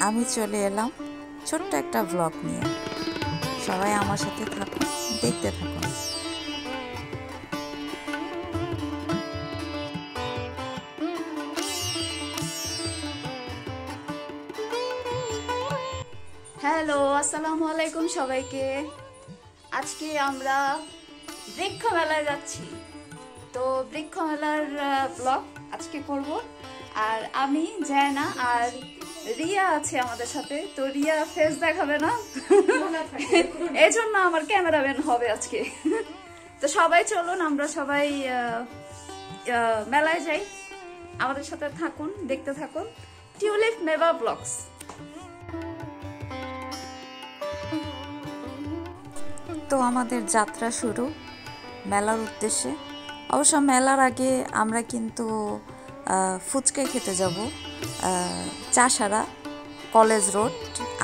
আমি চলে এলাম ছোট্ট একটা ব্লগ নিয়ে। সবাই আমার সাথে থাকুন, দেখতে থাকুন। হ্যালো, আসসালামু আলাইকুম সবাইকে। আজকে আমরা বৃক্ষ মেলায় যাচ্ছি। তো বৃক্ষ মেলার ব্লগ আজকে করব। আর আমি জায়না আর রিয়া আছে আমাদের সাথে। তো রিয়া ফেস দেখাবে না, এই জন্য আমার ক্যামেরাম্যান হবে আজকে। তো সবাই চলুন, আমরা সবাই মেলায় যাই। আমাদের সাথে থাকুন, দেখতে থাকুন টিউলিপ মেবা ব্লগস। তো আমাদের যাত্রা শুরু মেলার উদ্দেশ্যে। অবশ্য মেলার আগে আমরা কিন্তু ফুচকা খেতে যাব চাষারা কলেজ রোড।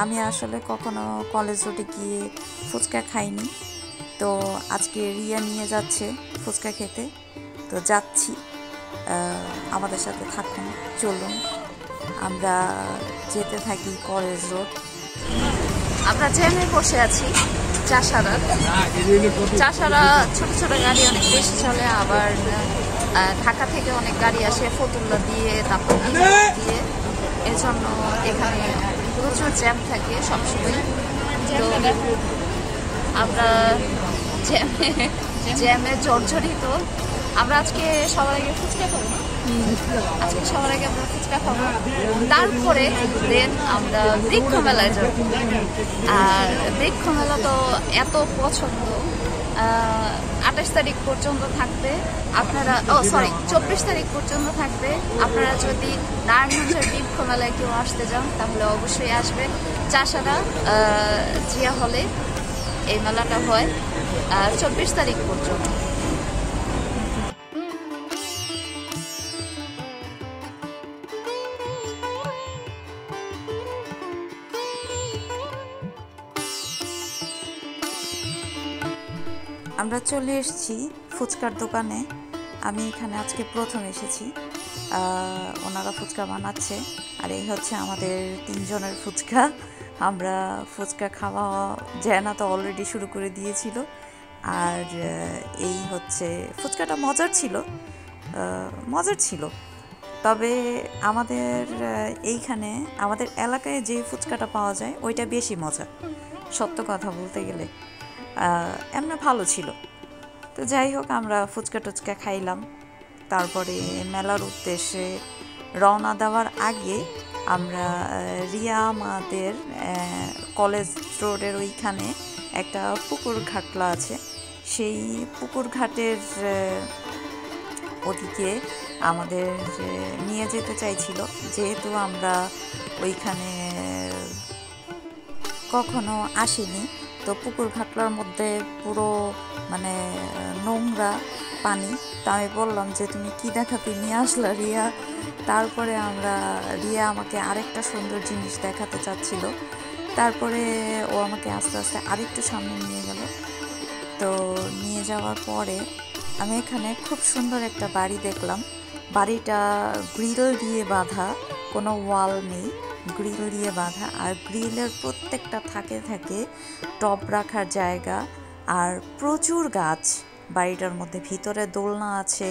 আমি আসলে কখনো কলেজ রোডে গিয়ে ফুচকা খাইনি, তো আজকে রিয়া নিয়ে যাচ্ছে ফুচকা খেতে। তো যাচ্ছি, আমাদের সাথে থাকুন, চলুন আমরা যেতে থাকি কলেজ রোড। আমরা জ্যামে বসে আছি। চাষারা ছোট ছোট গাড়ি অনেক বেশি চলে, আবার ঢাকা থেকে অনেক গাড়ি আসে ফতুল্লা দিয়ে, তারপর দিয়ে। এজন্য এখানে প্রচুর জ্যাম থাকে সবসময়। তো আমরা জ্যামে জর্জরিত। আমরা আজকে সবার আগে ফুচকা খাবো, আমরা ফুচকা খাবো, তারপরে দেন আমরা বৃক্ষ মেলায় যাব। আর বৃক্ষ মেলা তো এত পছন্দ, 28 তারিখ পর্যন্ত থাকবে। আপনারা 24 তারিখ পর্যন্ত থাকবে। আপনারা যদি নারায়ণগঞ্জের বৃক্ষ মেলায় কেউ আসতে যান তাহলে অবশ্যই আসবেন। চাষারা জিয়া হলে এই মেলাটা হয় 24 তারিখ পর্যন্ত। আমরা চলে এসেছি ফুচকার দোকানে। আমি এখানে আজকে প্রথম এসেছি। ওনারা ফুচকা বানাচ্ছে, আর এই হচ্ছে আমাদের 3 জনের ফুচকা। আমরা ফুচকা খাওয়া জানা তো অলরেডি শুরু করে দিয়েছিল। আর এই হচ্ছে ফুচকাটা মজার ছিল। তবে আমাদের এইখানে আমাদের এলাকায় যে ফুচকাটা পাওয়া যায় ওইটা বেশি মজা, সত্য কথা বলতে গেলে। এমনি ভালো ছিল। তো যাই হোক, আমরা ফুচকা টুচকা খাইলাম। তারপরে মেলার উদ্দেশ্যে রওনা দেওয়ার আগে আমরা রিয়া আমাদের কলেজ রোডের ওইখানে একটা পুকুর ঘাটলা আছে, সেই পুকুর ঘাটের ওদিকে আমাদের নিয়ে যেতে চাইছিল। যেহেতু আমরা ওইখানে কখনো আসিনি, তো পুকুর ঘাটলার মধ্যে পুরো মানে নোংরা পানি। তো আমি বললাম যে তুমি কি দেখাতে নিয়ে আসলা রিয়া। তারপরে রিয়া আমাকে আরেকটা সুন্দর জিনিস দেখাতে চাচ্ছিল। তারপরে ও আমাকে আস্তে আস্তে আরেকটু সামনে নিয়ে গেল। তো নিয়ে যাওয়ার পরে আমি এখানে খুব সুন্দর একটা বাড়ি দেখলাম। বাড়িটা গ্রিল দিয়ে বাঁধা, কোনো ওয়াল নেই, গ্রিল দিয়ে বাঁধা। আর গ্রিলের প্রত্যেকটা থাকে টব রাখার জায়গা, আর প্রচুর গাছ বাড়িটার মধ্যে। ভিতরে দোলনা আছে,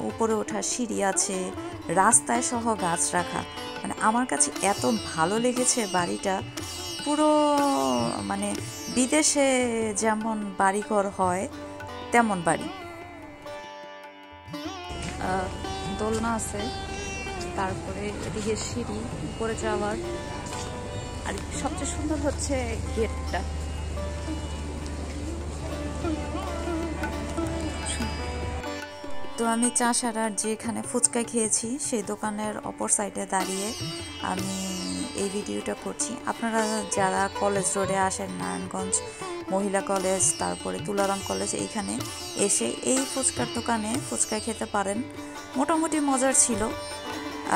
উপরে ওঠার সিঁড়ি আছে, রাস্তায় সহ গাছ রাখা। মানে আমার কাছে এত ভালো লেগেছে বাড়িটা। পুরো মানে বিদেশে যেমন বাড়িঘর হয় তেমন বাড়ি। দোলনা আছে, তারপরে এদিকে সিঁড়ি উপরে যাওয়ার। আর সবচেয়ে সুন্দর হচ্ছে গেটটা। তো আমি চাষারার যেখানে ফুচকা খেয়েছি সেই দোকানের অপর সাইডে দাঁড়িয়ে আমি এই ভিডিওটা করছি। আপনারা যারা কলেজ রোডে আসেন, নারায়ণগঞ্জ মহিলা কলেজ, তারপরে তুলারাম কলেজ, এইখানে এসে এই ফুচকার দোকানে ফুচকা খেতে পারেন। মোটামুটি মজার ছিল।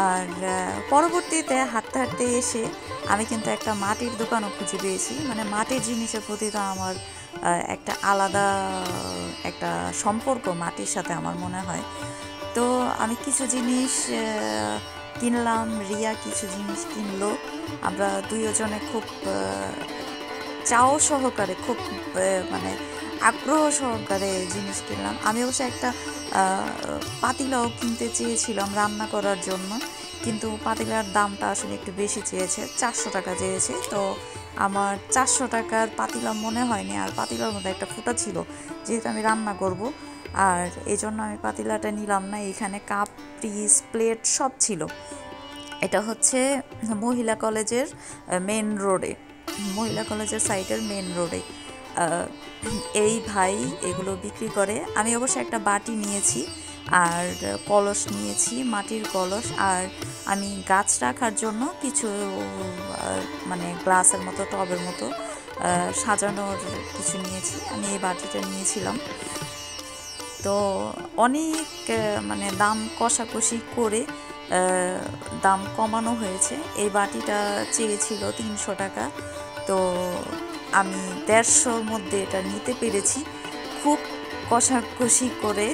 আর পরবর্তীতে হাঁটতে হাঁটতে এসে আমি কিন্তু একটা মাটির দোকানও খুঁজে পেয়েছি। মানে মাটির জিনিসের প্রতি তো আমার একটা আলাদা একটা সম্পর্ক মাটির সাথে আমার মনে হয়। তো আমি কিছু জিনিস কিনলাম, রিয়া কিছু জিনিস কিনলো। আমরা দুইজনে খুব চাও সহকারে, খুব মানে আগ্রহ সহকারে জিনিস কিনলাম। আমি অবশ্য একটা পাতিলাও কিনতে চেয়েছিলাম রান্না করার জন্য, কিন্তু পাতিলার দামটা আসলে একটু বেশি চেয়েছে, 400 টাকা চেয়েছে। তো আমার 400 টাকার পাতিলা মনে হয়নি, আর পাতিলার মধ্যে একটা ফুটা ছিল, যেহেতু আমি রান্না করব, আর এই জন্য আমি পাতিলাটা নিলাম না। এখানে কাপ, পিস, প্লেট সব ছিল। এটা হচ্ছে মহিলা কলেজের মেন রোডে, মহিলা কলেজের সাইডের মেন রোডে এই ভাই এগুলো বিক্রি করে। আমি অবশ্য একটা বাটি নিয়েছি, আর কলস নিয়েছি, মাটির কলস, আর আমি গাছ রাখার জন্য কিছু মানে গ্লাসের মতো, টবের মতো সাজানোর কিছু নিয়েছি। আমি এই বাটিটা নিয়েছিলাম। তো অনেক মানে দাম কষাকষি করে দাম কমানো হয়েছে। এই বাটিটা চেয়েছিল 300 টাকা, তো আমি 150-র মধ্যে এটা নিতে পেরেছি। খুব কষাকষি করে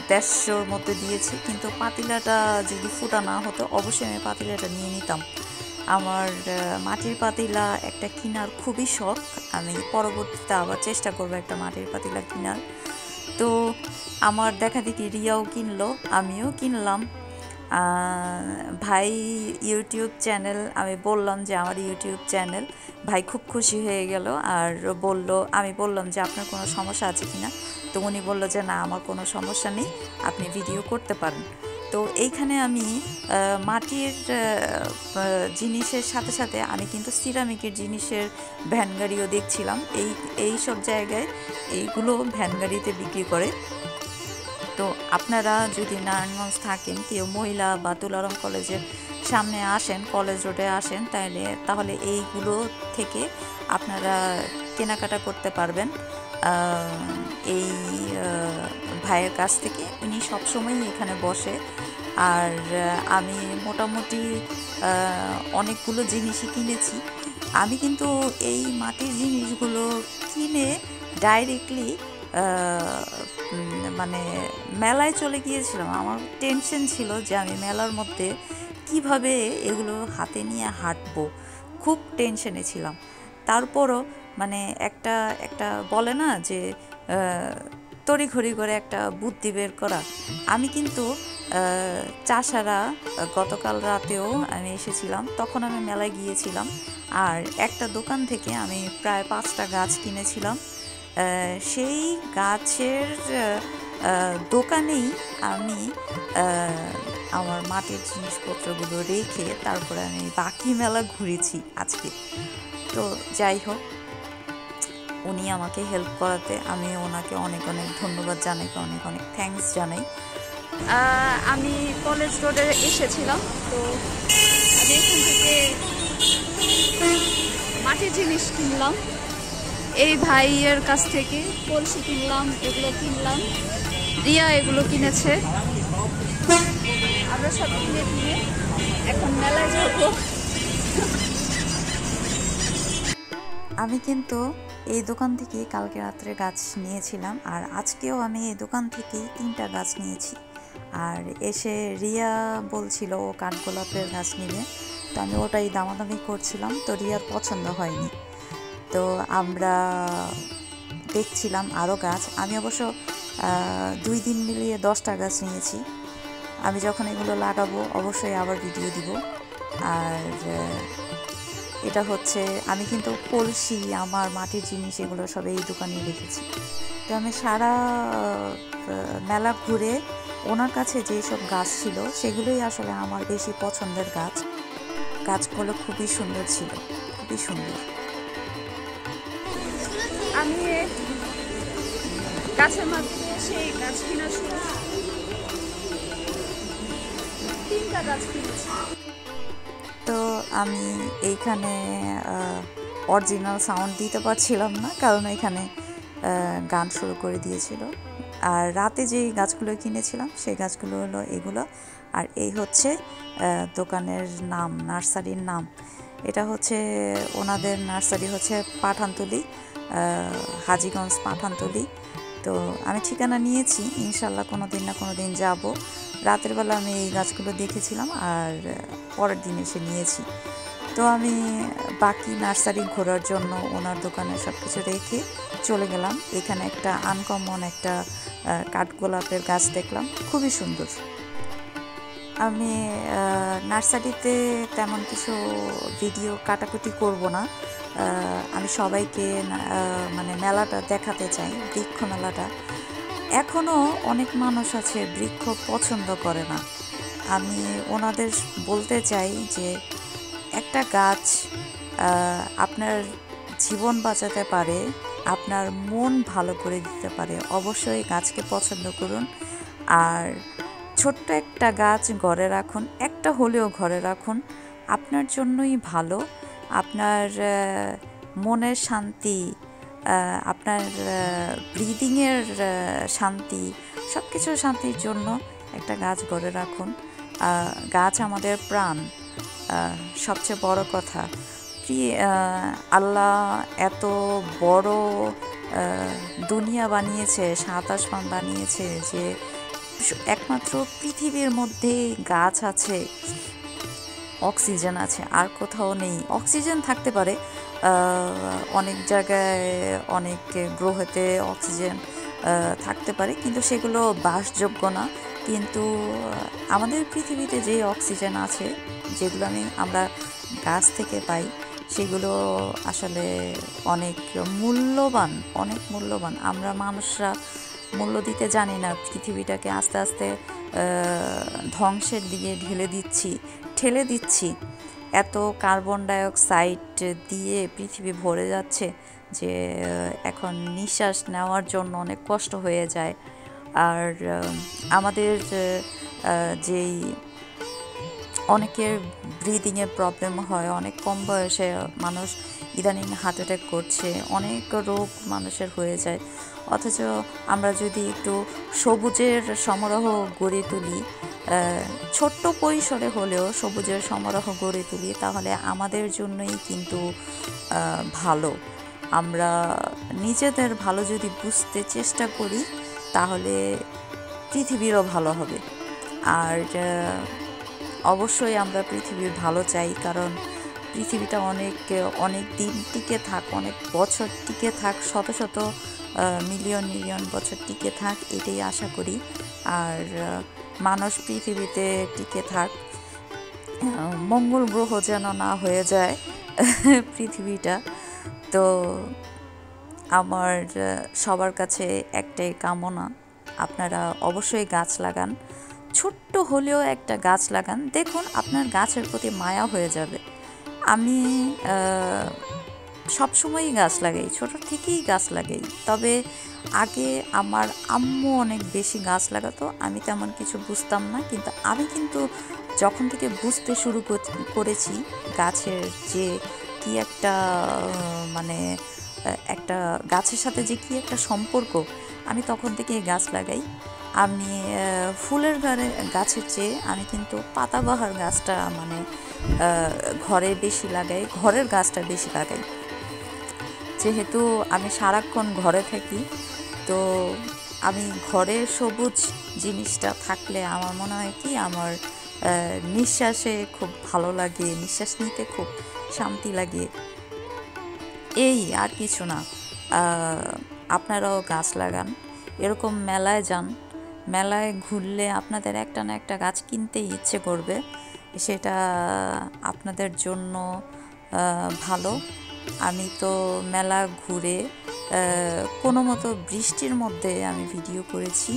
150-র মধ্যে দিয়েছি, কিন্তু পাতিলাটা যদি ফুটা না হতো অবশ্যই আমি পাতিলাটা নিয়ে নিতাম। আমার মাটির পাতিলা একটা কেনার খুবই শখ। আমি পরবর্তীতে আবার চেষ্টা করবো একটা মাটির পাতিলা কেনার। তো আমার দেখা দেখি রিয়াও কিনলো, আমিও কিনলাম। ভাই ইউটিউব চ্যানেল, আমি বললাম যে আমার ইউটিউব চ্যানেল, ভাই খুব খুশি হয়ে গেল, আর আমি বললাম যে আপনার কোনো সমস্যা আছে কি না। তো উনি বললো যে না, আমার কোনো সমস্যা নেই, আপনি ভিডিও করতে পারেন। তো এইখানে আমি মাটির জিনিসের সাথে সাথে আমি কিন্তু সিরামিকের জিনিসের ভ্যান গাড়িও দেখছিলাম। এই সব জায়গায় এইগুলো ভ্যান গাড়িতে বিক্রি করে। তো আপনারা যদি নারায়ণগঞ্জ থাকেন, কেউ মহিলা বা তুলারং কলেজের সামনে আসেন, কলেজ রোডে আসেন, তাহলে এইগুলো থেকে আপনারা কেনাকাটা করতে পারবেন এই ভাইয়ের কাছ থেকে। উনি সবসময়ই এখানে বসে, আর আমি মোটামুটি অনেকগুলো জিনিসই কিনেছি। আমি কিন্তু এই মাটির জিনিসগুলো কিনে ডাইরেক্টলি মানে মেলায় চলে গিয়েছিলাম। আমার টেনশন ছিল যে আমি মেলার মধ্যে কিভাবে এগুলো হাতে নিয়ে হাঁটবো, খুব টেনশনে ছিলাম। তারপরও মানে একটা একটা বলে না যে তড়িঘড়ি করে একটা বুদ্ধি বের করা। আমি কিন্তু চাষারা গতকাল রাতেও আমি এসেছিলাম, তখন আমি মেলায় গিয়েছিলাম, আর একটা দোকান থেকে আমি প্রায় 5টা গাছ কিনেছিলাম। সেই গাছের দোকানেই আমি আমার মাটির জিনিসপত্রগুলো রেখে তারপরে আমি বাকি মেলা ঘুরেছি আজকে। তো যাই হোক, উনি আমাকে হেল্প করাতে আমি ওনাকে অনেক অনেক ধন্যবাদ জানাই, অনেক অনেক থ্যাঙ্কস জানাই। আমি কলেজ রোডে এসেছিলাম, তো আমি এখান থেকে মাটির জিনিস কিনলাম। এই ভাইয়ের কাছ থেকে কলসি কিনলাম, এগুলো কিনলাম, রিয়া এগুলো কিনেছে। আমরা সব কিনে এখন মেলায় যাব। আমি কিন্তু এই দোকান থেকে কালকে রাত্রে গাছ নিয়েছিলাম, আর আজকেও আমি এই দোকান থেকেই 3টা গাছ নিয়েছি। আর এসে রিয়া বলছিল ও কাঠগোলাপের গাছ নেবে, তো আমি ওটাই দামাদামি করছিলাম। তো রিয়ার পছন্দ হয়নি, তো আমরা দেখছিলাম আরও গাছ। আমি অবশ্য 2 দিন মিলিয়ে 10টা গাছ নিয়েছি। আমি যখন এগুলো লাগাবো অবশ্যই আবার ভিডিও দিব। আর এটা হচ্ছে, আমি কিন্তু কলসি, আমার মাটির জিনিস এগুলো সব এই দোকানে রেখেছি। তো আমি সারা মেলা ঘুরে ওনার কাছে যেসব গাছ ছিল সেগুলোই আসলে আমার বেশি পছন্দের গাছ। গাছগুলো খুবই সুন্দর ছিল, খুবই সুন্দর। আমি গাছের মাধ্যমে সেই গাছ কিনা শুরু, 3টা গাছ কিনেছি। তো আমি এইখানে অরিজিনাল সাউন্ড দিতে পারছিলাম না, কারণ এখানে গান শুরু করে দিয়েছিল। আর রাতে যেই গাছগুলো কিনেছিলাম সেই গাছগুলো হলো এগুলো। আর এই হচ্ছে দোকানের নাম, নার্সারির নাম। এটা হচ্ছে ওনাদের নার্সারি হচ্ছে পাঠানতলি, হাজীগঞ্জ পাঠানতলি। তো আমি ঠিকানা নিয়েছি, ইনশাল্লাহ কোনো দিন না কোনো দিন যাব। রাতের বেলা আমি এই গাছগুলো দেখেছিলাম আর পরের দিন এসে নিয়েছি। তো আমি বাকি নার্সারি ঘোরার জন্য ওনার দোকানে সব কিছু রেখে চলে গেলাম। এখানে একটা আনকমন একটা কাঠগোলাপের গাছ দেখলাম, খুবই সুন্দর। আমি নার্সারিতে তেমন কিছু ভিডিও কাটাকুটি করব না। আমি সবাইকে মানে মেলাটা দেখাতে চাই, বৃক্ষ মেলাটা। এখনও অনেক মানুষ আছে বৃক্ষ পছন্দ করে না। আমি ওনাদের বলতে চাই যে একটা গাছ আপনার জীবন বাঁচাতে পারে, আপনার মন ভালো করে দিতে পারে। অবশ্যই গাছকে পছন্দ করুন। আর ছোট্ট একটা গাছ ঘরে রাখুন, একটা হলেও ঘরে রাখুন, আপনার জন্যই ভালো। আপনার মনের শান্তি, আপনার ব্রিদিংয়ের শান্তি, সব কিছুর শান্তির জন্য একটা গাছ ঘরে রাখুন। গাছ আমাদের প্রাণ। সবচেয়ে বড় কথা, আল্লাহ এত বড় দুনিয়া বানিয়েছে, ৭ আসমান বানিয়েছে, যে একমাত্র পৃথিবীর মধ্যেই গাছ আছে, অক্সিজেন আছে, আর কোথাও নেই। অক্সিজেন থাকতে পারে অনেক জায়গায়, অনেক গ্রহেতে অক্সিজেন থাকতে পারে, কিন্তু সেগুলো বাসযোগ্য না। কিন্তু আমাদের পৃথিবীতে যে অক্সিজেন আছে, যেগুলো আমরা গাছ থেকে পাই, সেগুলো আসলে অনেক মূল্যবান, অনেক মূল্যবান। আমরা মানুষরা মূল্য দিতে জানি না। পৃথিবীটাকে আস্তে আস্তে ধ্বংসের দিকে ঠেলে দিচ্ছি। এত কার্বন ডাইঅক্সাইড দিয়ে পৃথিবী ভরে যাচ্ছে যে এখন নিঃশ্বাস নেওয়ার জন্য অনেক কষ্ট হয়ে যায়। আর আমাদের যেই অনেকের ব্রিদিংয়ের প্রবলেম হয়, অনেক কম বয়সে মানুষ ইদানিং হার্ট অ্যাটাক করছে, অনেক রোগ মানুষের হয়ে যায়। অথচ আমরা যদি একটু সবুজের সমারোহ গড়ে তুলি, ছোট্ট পরিসরে হলেও সবুজের সমারোহ গড়ে তুলি, তাহলে আমাদের জন্যই কিন্তু ভালো। আমরা নিজেদের ভালো যদি বুঝতে চেষ্টা করি, তাহলে পৃথিবীরও ভালো হবে। আর অবশ্যই আমরা পৃথিবীর ভালো চাই, কারণ পৃথিবীটা অনেক দিন টিকে থাক, অনেক বছর টিকে থাক, শত শত মিলিয়ন মিলিয়ন বছর টিকে থাক, এটাই আশা করি। আর মানুষ পৃথিবীতে টিকে থাক, মঙ্গল গ্রহ যেন না হয়ে যায় পৃথিবীটা। তো আমার সবার কাছে একটাই কামনা, আপনারা অবশ্যই গাছ লাগান, ছোট্ট হলেও একটা গাছ লাগান, দেখুন আপনার গাছের প্রতি মায়া হয়ে যাবে। আমি সবসময়ই গাছ লাগাই, ছোটো থেকেই গাছ লাগাই। তবে আগে আমার আম্মু অনেক বেশি গাছ লাগাতো, আমি তেমন কিছু বুঝতাম না। কিন্তু আমি যখন থেকে বুঝতে শুরু করেছি গাছের যে কি একটা মানে একটা গাছের সাথে যে কি একটা সম্পর্ক, আমি তখন থেকে গাছ লাগাই। আমি ফুলের গাছের চেয়ে আমি কিন্তু পাতাবাহার গাছটা ঘরে বেশি লাগাই, ঘরের গাছটা বেশি লাগাই। যেহেতু আমি সারাক্ষণ ঘরে থাকি, তো আমি ঘরে সবুজ জিনিসটা থাকলে আমার মনে হয় কি, আমার নিঃশ্বাসে খুব ভালো লাগে, নিঃশ্বাস নিতে খুব শান্তি লাগে। এই আর কিছু না। আপনারাও গাছ লাগান, এরকম মেলায় যান, মেলায় ঘুরলে আপনাদের একটা না একটা গাছ কিনতেই ইচ্ছে করবে, সেটা আপনাদের জন্য ভালো। আমি তো মেলা ঘুরে কোনো মতো বৃষ্টির মধ্যে আমি ভিডিও করেছি,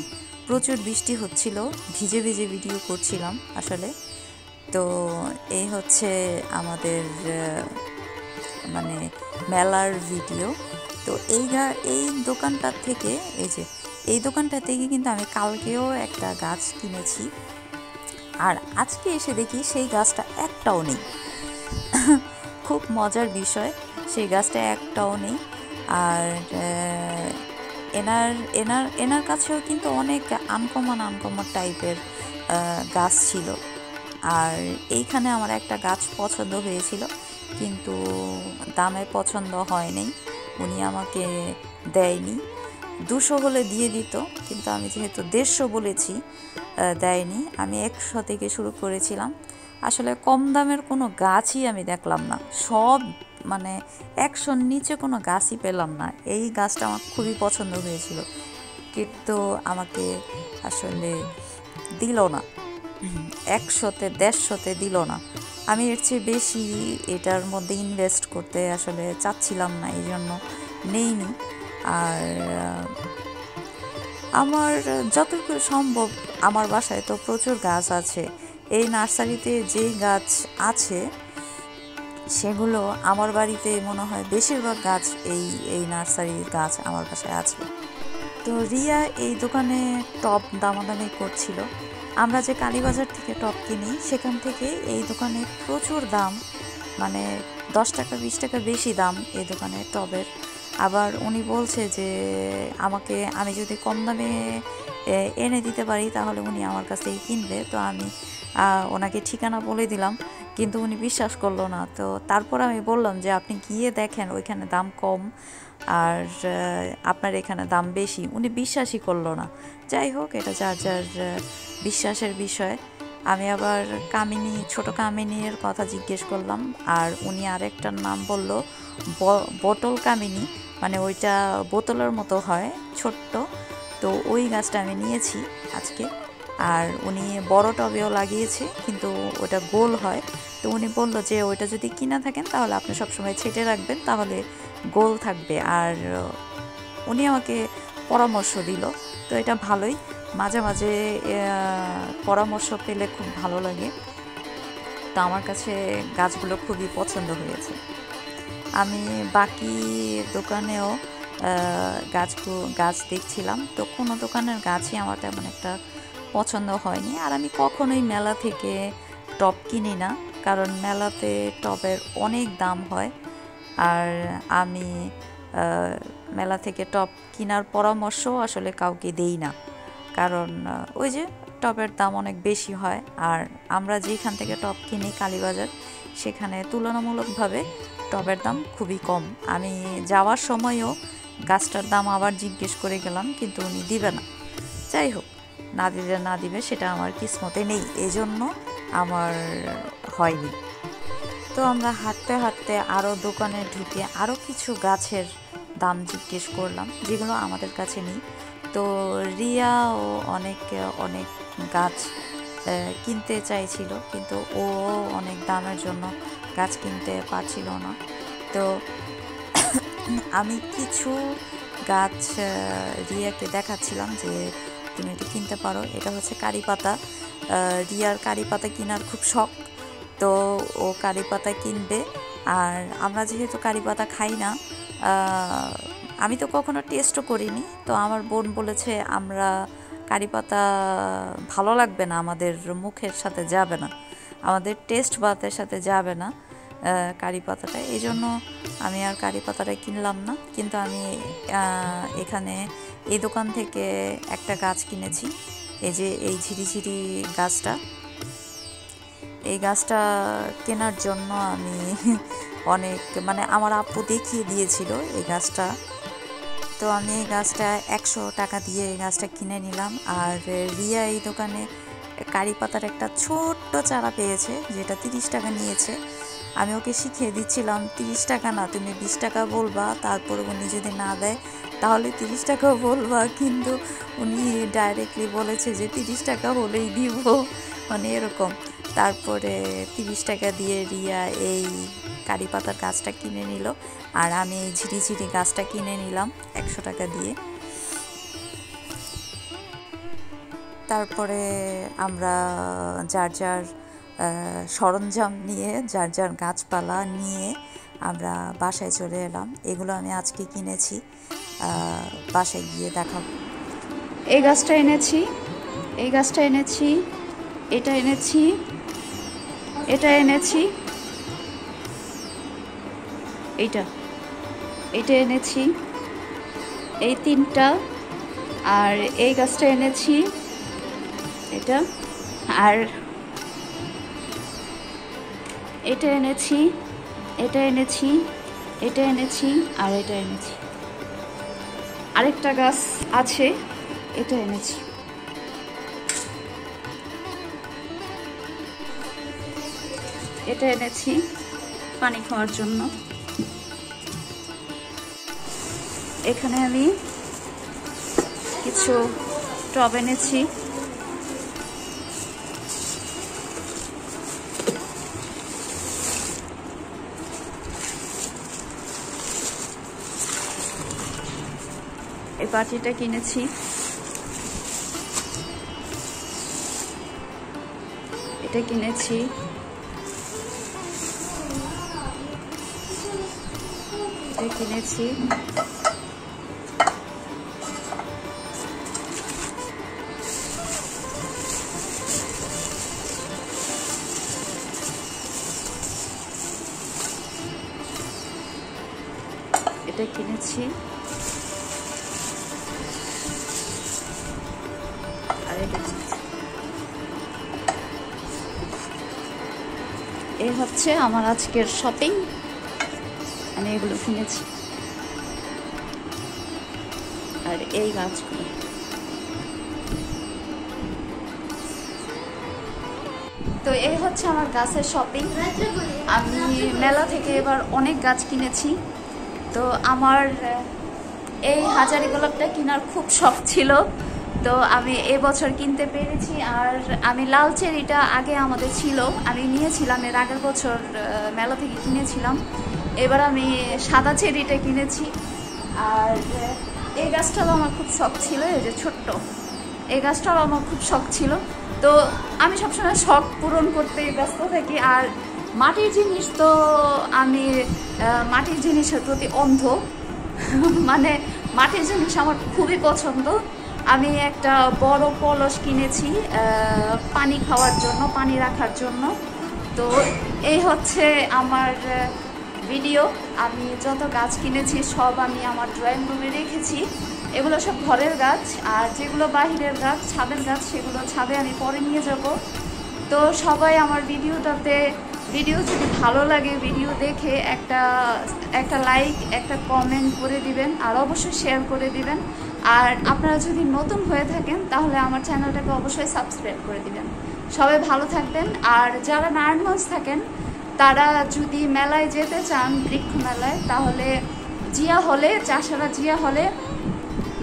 প্রচুর বৃষ্টি হচ্ছিল, ভিজে ভিজে ভিডিও করছিলাম আসলে। তো এই হচ্ছে আমাদের মেলার ভিডিও। তো এই দোকানটা থেকে কিন্তু আমি কালকেও একটা গাছ কিনেছি, আর আজকে এসে দেখি সেই গাছটা একটাও নেই। খুব মজার বিষয়, সেই গাছটা একটাও নেই। আর এনার কাছেও কিন্তু অনেক আনকমন টাইপের গাছ ছিল। আর এইখানে আমার একটা গাছ পছন্দ হয়েছিল, কিন্তু দামে পছন্দ হয়নি, উনি আমাকে দেয়নি। 200 হলে দিয়ে দিত, কিন্তু আমি যেহেতু 150 বলেছি দেয়নি। আমি 100 থেকে শুরু করেছিলাম। আসলে কম দামের কোনো গাছই আমি দেখলাম না, সব মানে 100-র নিচে কোনো গাছই পেলাম না। এই গাছটা আমার খুবই পছন্দ হয়েছিল, কিন্তু আমাকে আসলে দিল না, 100-তে 150-তে দিল না। আমি এর চেয়ে বেশি এটার মধ্যে ইনভেস্ট করতে আসলে চাচ্ছিলাম না, এই জন্য নেইনি। আর আমার যতটুকু সম্ভব, আমার বাসায় তো প্রচুর গাছ আছে, এই নার্সারিতে যেই গাছ আছে সেগুলো আমার বাড়িতে মনে হয় বেশিরভাগ গাছ এই নার্সারির গাছ আমার বাসায় আছে। তো রিয়া এই দোকানে টব দামাদামি করছিল। আমরা যে কালীবাজার থেকে টব কিনি সেখান থেকে এই দোকানে প্রচুর দাম, মানে 10 টাকা 20 টাকা বেশি দাম এই দোকানে টবের। আবার উনি বলছে যে আমি যদি কম দামে এনে দিতে পারি তাহলে উনি আমার কাছ থেকে কিনবে। তো আমি ওনাকে ঠিকানা বলে দিলাম, কিন্তু উনি বিশ্বাস করলো না। তো তারপর আমি বললাম যে আপনি গিয়ে দেখেন, ওইখানে দাম কম আর আপনার এখানে দাম বেশি। উনি বিশ্বাসই করলো না। যাই হোক, এটা যার যার বিশ্বাসের বিষয়। আমি আবার ছোট কামিনীর কথা জিজ্ঞেস করলাম, আর উনি আরেকটার নাম বলল, বোতল কামিনী, মানে ওইটা বোতলের মতো হয়, ছোট্ট। তো ওই গাছটা আমি নিয়েছি আজকে। আর উনি বড় টবেও লাগিয়েছে, কিন্তু ওটা গোল হয়। তো উনি বললো যে ওইটা যদি কিনা থাকেন তাহলে আপনি সবসময় ছেটে রাখবেন, তাহলে গোল থাকবে। আর উনি আমাকে পরামর্শ দিল, তো এটা ভালোই। মাঝে মাঝে পরামর্শ পেলে খুব ভালো লাগে। তো আমার কাছে গাছগুলো খুবই পছন্দ হয়েছে। আমি বাকি দোকানেও গাছ দেখছিলাম, তো কোনো দোকানের গাছই আমার তেমন একটা পছন্দ হয়নি। আর আমি কখনোই মেলা থেকে টব কিনি না, কারণ মেলাতে টবের অনেক দাম হয়। আর আমি মেলা থেকে টব কেনার পরামর্শও আসলে কাউকে দেই না, কারণ ওই যে টবের দাম অনেক বেশি হয়। আর আমরা যেখান থেকে টব কিনি কালীবাজার, সেখানে তুলনামূলকভাবে টবের দাম খুবই কম। আমি যাওয়ার সময়ও গাছটার দাম আবার জিজ্ঞেস করে গেলাম, কিন্তু উনি দিবে না। যাই হোক, না দিবে সেটা আমার কিসমতে নেই, এজন্য আমার হয়নি। তো আমরা হাঁটতে হাঁটতে আরও দোকানে ঢুকে আরও কিছু গাছের দাম জিজ্ঞেস করলাম, যেগুলো আমাদের কাছে নেই। তো রিয়াও অনেক গাছ কিনতে চাইছিল, কিন্তু ও অনেক দামের জন্য গাছ কিনতে পারছিল না। তো আমি কিছু গাছ রিয়াকে দেখাচ্ছিলাম যে তুমি এটা কিনতে পারো। এটা হচ্ছে কারি পাতা। রিয়ার কারি পাতা কেনার খুব শখ, তো ও কারি পাতা কিনবে। আর আমরা যেহেতু কারি পাতা খাই না, আমি তো কখনো টেস্টও করিনি, তো আমার বোন বলেছে আমরা কারি পাতা ভালো লাগবে না, আমাদের মুখের সাথে যাবে না, আমাদের টেস্ট বাতের সাথে যাবে না কারি পাতাটা। এই জন্য আমি আর কারি পাতাটা কিনলাম না। কিন্তু আমি এখানে এই দোকান থেকে একটা গাছ কিনেছি, এই যে এই ঝিরিঝিরি গাছটা। এই গাছটা কেনার জন্য আমি আমার আব্বু দেখিয়ে দিয়েছিল এই গাছটা। তো আমি এই গাছটা 100 টাকা দিয়ে এই গাছটা কিনে নিলাম। আর রিয়া এই দোকানে কারি পাতার একটা ছোট্ট চারা পেয়েছে, যেটা 30 টাকা নিয়েছে। আমি ওকে শিখিয়ে দিচ্ছিলাম 30 টাকা না, তুমি 20 টাকা বলবা, তারপর উনি যদি না দেয় তাহলে 30 টাকাও বলবা। কিন্তু উনি ডাইরেক্টলি বলেছে যে 30 টাকা হলেই দিব, মানে এরকম। তারপরে 30 টাকা দিয়ে রিয়া এই কারি পাতার গাছটা কিনে নিল, আর আমি এই ঝিরিঝিরি গাছটা কিনে নিলাম 100 টাকা দিয়ে। তারপরে আমরা যার যার সরঞ্জাম নিয়ে, যার যার গাছপালা নিয়ে আমরা বাসায় চলে এলাম। এগুলো আমি আজকে কিনেছি, বাসায় গিয়ে দেখাবো। এই গাছটা এনেছি, এই গাছটা এনেছি, এটা এনেছি, এটা এনেছি, এটা এনেছি, এই 3টা। আর এই গাছটা এনেছি, এটা। আর এটা এনেছি, এটা এনেছি, এটা এনেছি, আর এটা এনেছি। আরেকটা গাছ আছে, এটা এনেছি। এটা এনেছি পানি খাওয়ার জন্য। এখানে আমি কিছু টব এনেছি। এই বাটিটা কিনেছি। এটা কিনেছি। এটা কিনেছি। এটা কিনেছি। আর এটা কিনেছি। এই হচ্ছে আমার আজকের শপিং। আমি এগুলো কিনেছি। আর এই গাছগুলো, তো এই হচ্ছে আমার গাছের শপিং। আমি মেলা থেকে এবার অনেক গাছ কিনেছি। তো আমার এই হাজারি গোলাপটা কেনার খুব শখ ছিল, তো আমি এবছর কিনতে পেরেছি। আর আমি লাল চেরিটা আগে আমাদের ছিল, আমি নিয়েছিলাম এর আগের বছর মেলা থেকে কিনেছিলাম। এবার আমি সাদা চেরিটা কিনেছি। আর এই গাছটাও আমার খুব শখ ছিল, এই যে ছোট্ট এই গাছটাও আমার খুব শখ ছিল। তো আমি সবসময় শখ পূরণ করতে ব্যস্ত থাকি। আর মাটির জিনিস তো আমি মাটির জিনিসের প্রতি অন্ধ। মানে মাটির জিনিস আমার খুবই পছন্দ। আমি একটা বড় কলস কিনেছি পানি খাওয়ার জন্য, পানি রাখার জন্য। তো এই হচ্ছে আমার ভিডিও। আমি যত গাছ কিনেছি সব আমি আমার ড্রয়িং রুমে রেখেছি। এগুলো সব ঘরের গাছ, আর যেগুলো বাহিরের গাছ, ছাদের গাছ, সেগুলো ছাদে আমি পরে নিয়ে যাব। তো সবাই আমার ভিডিও যদি ভালো লাগে, ভিডিও দেখে একটা লাইক, একটা কমেন্ট করে দিবেন, আর অবশ্যই শেয়ার করে দিবেন। আর আপনারা যদি নতুন হয়ে থাকেন তাহলে আমার চ্যানেলটাকে অবশ্যই সাবস্ক্রাইব করে দিবেন। সবাই ভালো থাকবেন। আর যারা নারায়ণগঞ্জ থাকেন তারা যদি মেলায় যেতে চান, বৃক্ষ মেলায়, তাহলে জিয়া হলে, চাষারা জিয়া হলে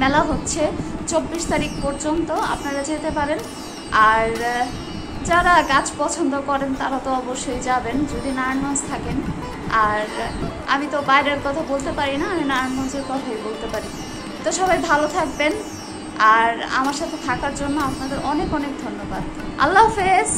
মেলা হচ্ছে 24 তারিখ পর্যন্ত, আপনারা যেতে পারেন। আর যারা গাছ পছন্দ করেন তারা তো অবশ্যই যাবেন যদি নারায়ণগঞ্জ থাকেন। আর আমি তো বাইরের কথা বলতে পারি না, আমি নারায়ণগঞ্জের কথাই বলতে পারি। তো সবাই ভালো থাকবেন। আর আমার সাথে থাকার জন্য আপনাদের অনেক অনেক ধন্যবাদ। আল্লাহ হাফেজ।